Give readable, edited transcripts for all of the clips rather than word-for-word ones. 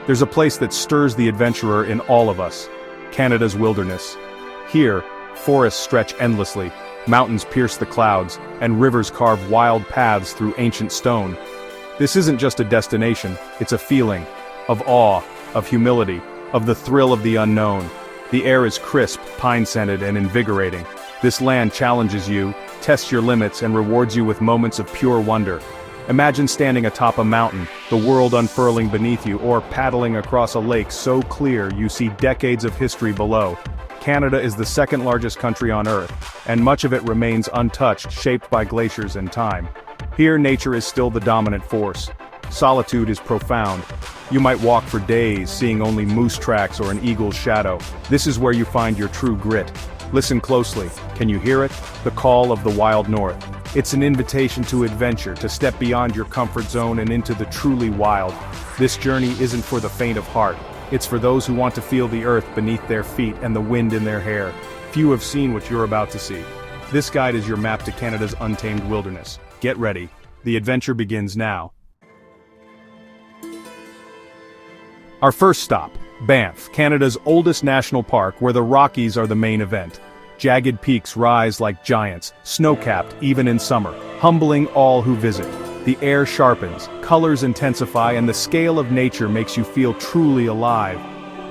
There's a place that stirs the adventurer in all of us: Canada's wilderness. Here, forests stretch endlessly, mountains pierce the clouds, and rivers carve wild paths through ancient stone. This isn't just a destination, it's a feeling of awe, of humility, of the thrill of the unknown. The air is crisp, pine-scented, and invigorating. This land challenges you, tests your limits, and rewards you with moments of pure wonder. Imagine standing atop a mountain, the world unfurling beneath you, or paddling across a lake so clear you see decades of history below. Canada is the second largest country on Earth, and much of it remains untouched, shaped by glaciers and time. Here, nature is still the dominant force. Solitude is profound. You might walk for days, seeing only moose tracks or an eagle's shadow. This is where you find your true grit. Listen closely. Can you hear it? The call of the wild north. It's an invitation to adventure, to step beyond your comfort zone and into the truly wild. This journey isn't for the faint of heart. It's for those who want to feel the earth beneath their feet and the wind in their hair. Few have seen what you're about to see. This guide is your map to Canada's untamed wilderness. Get ready. The adventure begins now. Our first stop, Banff, Canada's oldest national park, where the Rockies are the main event. Jagged peaks rise like giants, snow-capped even in summer, humbling all who visit. The air sharpens, colors intensify, and the scale of nature makes you feel truly alive.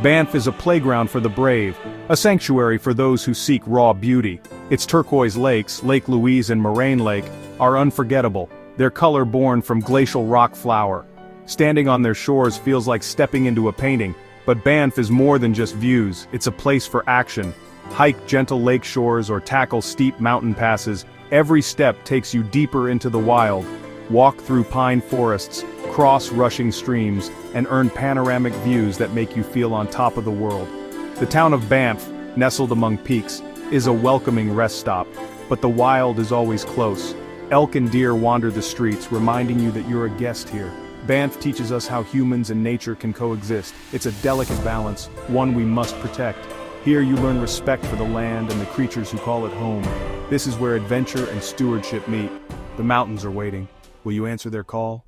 Banff is a playground for the brave, a sanctuary for those who seek raw beauty. Its turquoise lakes, Lake Louise and Moraine Lake, are unforgettable, their color born from glacial rock flour. Standing on their shores feels like stepping into a painting, but Banff is more than just views, it's a place for action. Hike gentle lake shores or tackle steep mountain passes, every step takes you deeper into the wild. Walk through pine forests, cross rushing streams, and earn panoramic views that make you feel on top of the world. The town of Banff, nestled among peaks, is a welcoming rest stop, but the wild is always close. Elk and deer wander the streets, reminding you that you're a guest here. Banff teaches us how humans and nature can coexist. It's a delicate balance, one we must protect. Here you learn respect for the land and the creatures who call it home. This is where adventure and stewardship meet. The mountains are waiting. Will you answer their call?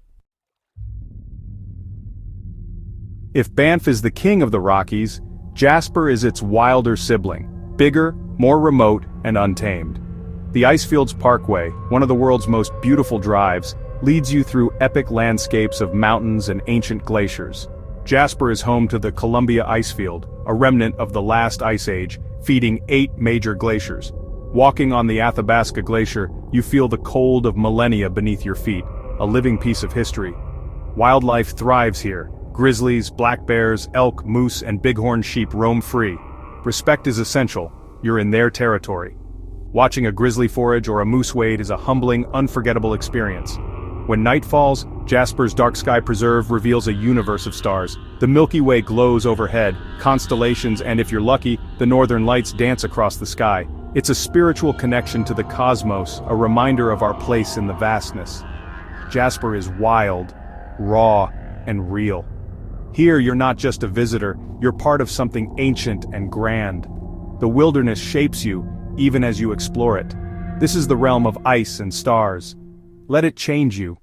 If Banff is the king of the Rockies, Jasper is its wilder sibling, bigger, more remote, and untamed. The Icefields Parkway, one of the world's most beautiful drives, leads you through epic landscapes of mountains and ancient glaciers. Jasper is home to the Columbia Icefield, a remnant of the last ice age, feeding 8 major glaciers. Walking on the Athabasca Glacier, you feel the cold of millennia beneath your feet, a living piece of history. Wildlife thrives here. Grizzlies, black bears, elk, moose, and bighorn sheep roam free. Respect is essential. You're in their territory. Watching a grizzly forage or a moose wade is a humbling, unforgettable experience. When night falls, Jasper's dark sky preserve reveals a universe of stars. The Milky Way glows overhead, constellations, and if you're lucky, the northern lights dance across the sky. It's a spiritual connection to the cosmos, a reminder of our place in the vastness. Jasper is wild, raw, and real. Here you're not just a visitor, you're part of something ancient and grand. The wilderness shapes you, even as you explore it. This is the realm of ice and stars. Let it change you.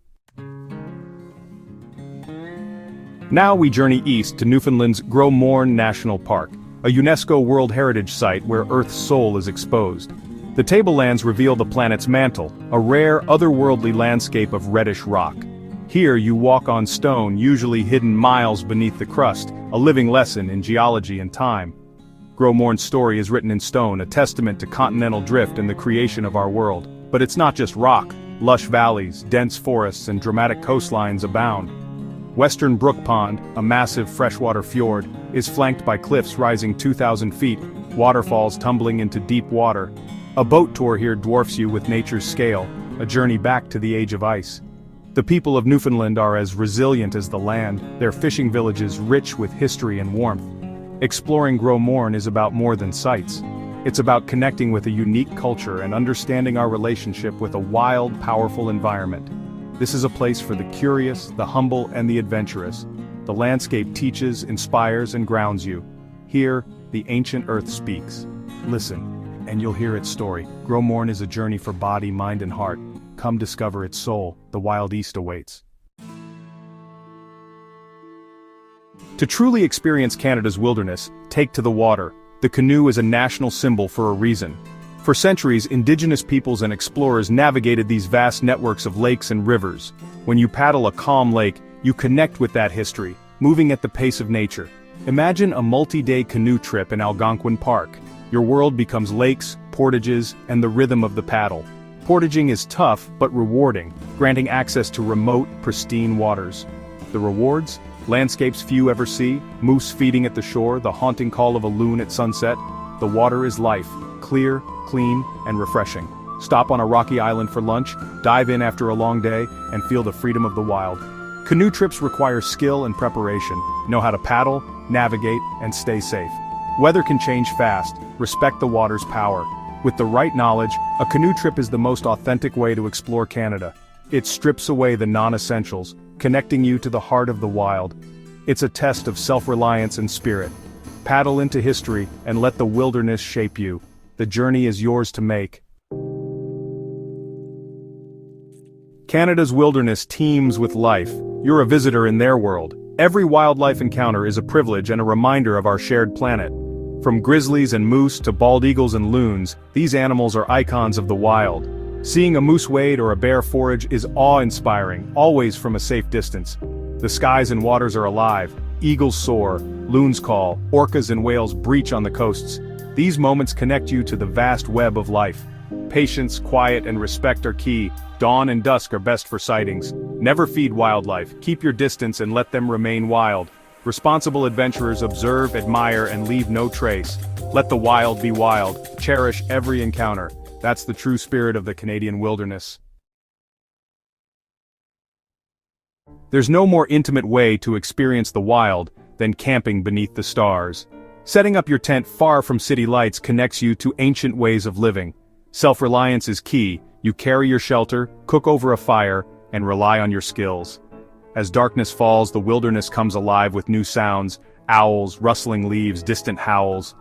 Now we journey east to Newfoundland's Gros Morne National Park, a UNESCO World Heritage Site where Earth's soul is exposed. The tablelands reveal the planet's mantle, a rare, otherworldly landscape of reddish rock. Here you walk on stone, usually hidden miles beneath the crust, a living lesson in geology and time. Gros Morne's story is written in stone, a testament to continental drift and the creation of our world. But it's not just rock. Lush valleys, dense forests, and dramatic coastlines abound. Western Brook Pond, a massive freshwater fjord, is flanked by cliffs rising 2,000 feet, waterfalls tumbling into deep water. A boat tour here dwarfs you with nature's scale, a journey back to the age of ice. The people of Newfoundland are as resilient as the land, their fishing villages rich with history and warmth. Exploring Gros Morne is about more than sights. It's about connecting with a unique culture and understanding our relationship with a wild, powerful environment. This is a place for the curious, the humble, and the adventurous. The landscape teaches, inspires, and grounds you. Here, the ancient earth speaks. Listen, and you'll hear its story. Gros Morne is a journey for body, mind, and heart. Come discover its soul. The wild east awaits. To truly experience Canada's wilderness, take to the water. The canoe is a national symbol for a reason. For centuries, Indigenous peoples and explorers navigated these vast networks of lakes and rivers. When you paddle a calm lake, you connect with that history, moving at the pace of nature. Imagine a multi-day canoe trip in Algonquin Park. Your world becomes lakes, portages, and the rhythm of the paddle. Portaging is tough but rewarding, granting access to remote, pristine waters. The rewards? Landscapes few ever see, moose feeding at the shore, the haunting call of a loon at sunset. The water is life, clear, clean, and refreshing. Stop on a rocky island for lunch, dive in after a long day, and feel the freedom of the wild. Canoe trips require skill and preparation. Know how to paddle, navigate, and stay safe. Weather can change fast. Respect the water's power. With the right knowledge, a canoe trip is the most authentic way to explore Canada. It strips away the non-essentials, connecting you to the heart of the wild. It's a test of self-reliance and spirit. Paddle into history and let the wilderness shape you. The journey is yours to make. Canada's wilderness teems with life. You're a visitor in their world. Every wildlife encounter is a privilege and a reminder of our shared planet. From grizzlies and moose to bald eagles and loons, these animals are icons of the wild. Seeing a moose wade or a bear forage is awe-inspiring, always from a safe distance. The skies and waters are alive. Eagles soar, loons call, orcas and whales breach on the coasts. These moments connect you to the vast web of life. Patience, quiet, and respect are key. Dawn and dusk are best for sightings. Never feed wildlife. Keep your distance and let them remain wild. Responsible adventurers observe, admire, and leave no trace. Let the wild be wild. Cherish every encounter. That's the true spirit of the Canadian wilderness. There's no more intimate way to experience the wild than camping beneath the stars. Setting up your tent far from city lights connects you to ancient ways of living. Self-reliance is key. You carry your shelter, cook over a fire, and rely on your skills. As darkness falls, the wilderness comes alive with new sounds: owls, rustling leaves, distant howls.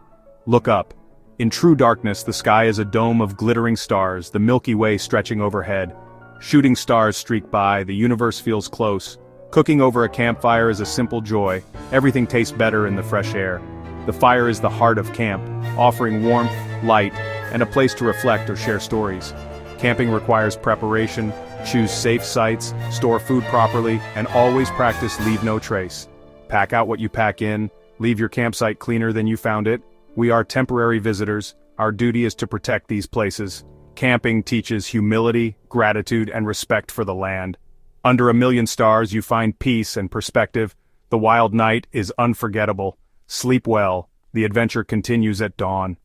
Look up. In true darkness, the sky is a dome of glittering stars, the Milky Way stretching overhead. Shooting stars streak by, the universe feels close. Cooking over a campfire is a simple joy. Everything tastes better in the fresh air. The fire is the heart of camp, offering warmth, light, and a place to reflect or share stories. Camping requires preparation. Choose safe sites, store food properly, and always practice leave no trace. Pack out what you pack in, leave your campsite cleaner than you found it. We are temporary visitors. Our duty is to protect these places. Camping teaches humility, gratitude, and respect for the land. Under a million stars, you find peace and perspective. The wild night is unforgettable. Sleep well. The adventure continues at dawn.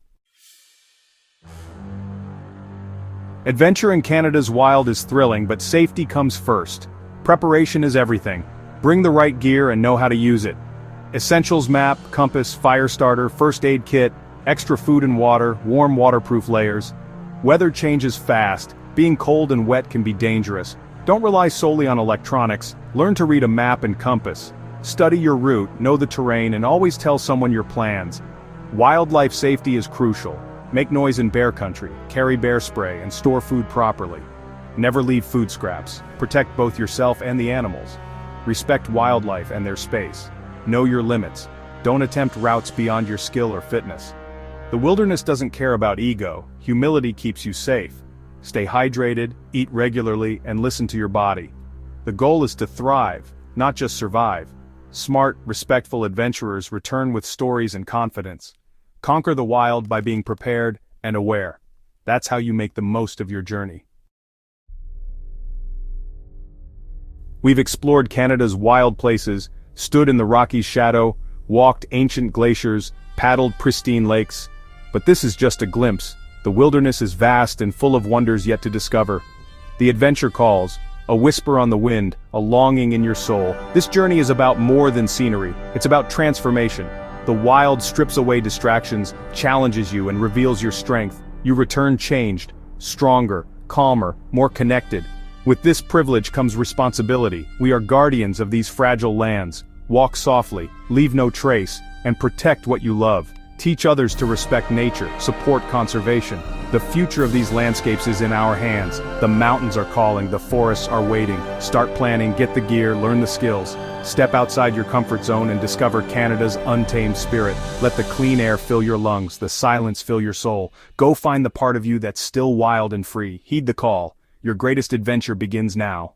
Adventure in Canada's wild is thrilling, but safety comes first. Preparation is everything. Bring the right gear and know how to use it. Essentials map, compass, fire starter, first aid kit, extra food and water, warm waterproof layers. Weather changes fast. Being cold and wet can be dangerous. Don't rely solely on electronics. Learn to read a map and compass. Study your route, know the terrain, and always tell someone your plans. Wildlife safety is crucial. Make noise in bear country, carry bear spray, and store food properly. Never leave food scraps. Protect both yourself and the animals. Respect wildlife and their space. Know your limits. Don't attempt routes beyond your skill or fitness. The wilderness doesn't care about ego. Humility keeps you safe. Stay hydrated, eat regularly, and listen to your body. The goal is to thrive, not just survive. Smart, respectful adventurers return with stories and confidence. Conquer the wild by being prepared and aware. That's how you make the most of your journey. We've explored Canada's wild places, stood in the Rockies' shadow, walked ancient glaciers, paddled pristine lakes. But this is just a glimpse. The wilderness is vast and full of wonders yet to discover. The adventure calls, a whisper on the wind, a longing in your soul. This journey is about more than scenery. It's about transformation. The wild strips away distractions, challenges you, and reveals your strength. You return changed, stronger, calmer, more connected. With this privilege comes responsibility. We are guardians of these fragile lands. Walk softly, leave no trace, and protect what you love. Teach others to respect nature, support conservation. The future of these landscapes is in our hands. The mountains are calling, the forests are waiting. Start planning, get the gear, learn the skills. Step outside your comfort zone and discover Canada's untamed spirit. Let the clean air fill your lungs, the silence fill your soul. Go find the part of you that's still wild and free. Heed the call. Your greatest adventure begins now.